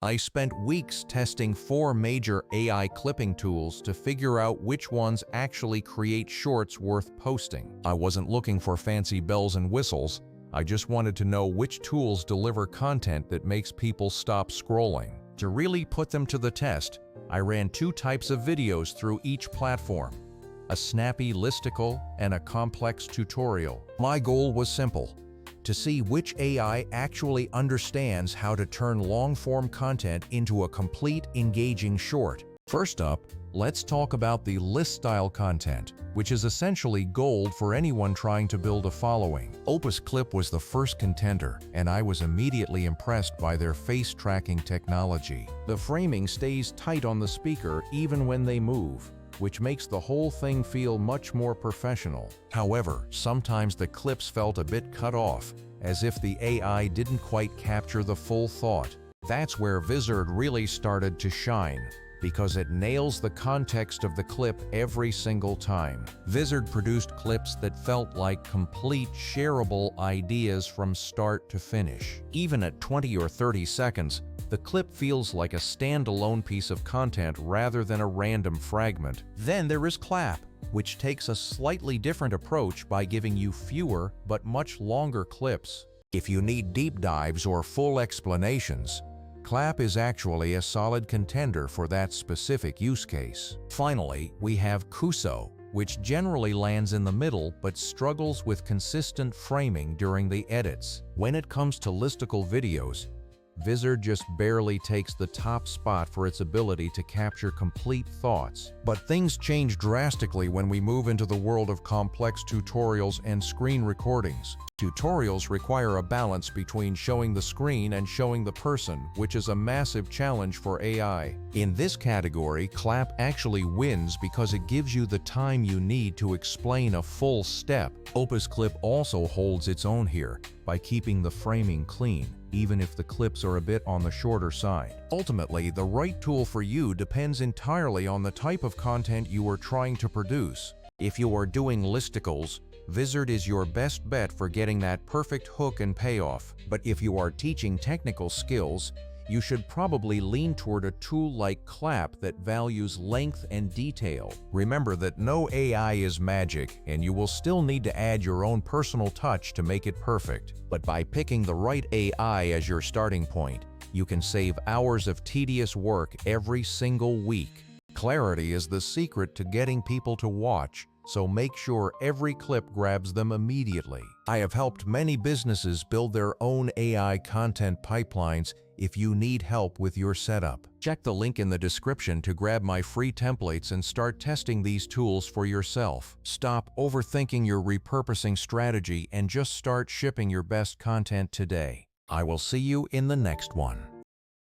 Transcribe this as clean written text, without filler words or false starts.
I spent weeks testing 4 major AI clipping tools to figure out which ones actually create shorts worth posting. I wasn't looking for fancy bells and whistles, I just wanted to know which tools deliver content that makes people stop scrolling. To really put them to the test, I ran 2 types of videos through each platform, a snappy listicle and a complex tutorial. My goal was simple: to see which AI actually understands how to turn long-form content into a complete, engaging short. First up, let's talk about the list-style content, which is essentially gold for anyone trying to build a following. Opus Clip was the first contender, and I was immediately impressed by their face-tracking technology. The framing stays tight on the speaker even when they move, which makes the whole thing feel much more professional. However, sometimes the clips felt a bit cut off, as if the AI didn't quite capture the full thought. That's where Vizard really started to shine, because it nails the context of the clip every single time. Vizard produced clips that felt like complete, shareable ideas from start to finish. Even at 20 or 30 seconds, the clip feels like a standalone piece of content rather than a random fragment. Then there is Clap, which takes a slightly different approach by giving you fewer but much longer clips. If you need deep dives or full explanations, Clap is actually a solid contender for that specific use case. Finally, we have Kuso, which generally lands in the middle but struggles with consistent framing during the edits. When it comes to listicle videos, Vizard just barely takes the top spot for its ability to capture complete thoughts. But things change drastically when we move into the world of complex tutorials and screen recordings. Tutorials require a balance between showing the screen and showing the person, which is a massive challenge for AI. In this category, Clap actually wins because it gives you the time you need to explain a full step. Opus Clip also holds its own here by keeping the framing clean, even if the clips are a bit on the shorter side. Ultimately, the right tool for you depends entirely on the type of content you are trying to produce. If you are doing listicles, Vizard is your best bet for getting that perfect hook and payoff. But if you are teaching technical skills, you should probably lean toward a tool like Clap that values length and detail. Remember that no AI is magic, and you will still need to add your own personal touch to make it perfect. But by picking the right AI as your starting point, you can save hours of tedious work every single week. Clarity is the secret to getting people to watch, so make sure every clip grabs them immediately. I have helped many businesses build their own AI content pipelines. If you need help with your setup, check the link in the description to grab my free templates and start testing these tools for yourself. Stop overthinking your repurposing strategy and just start shipping your best content today. I will see you in the next one.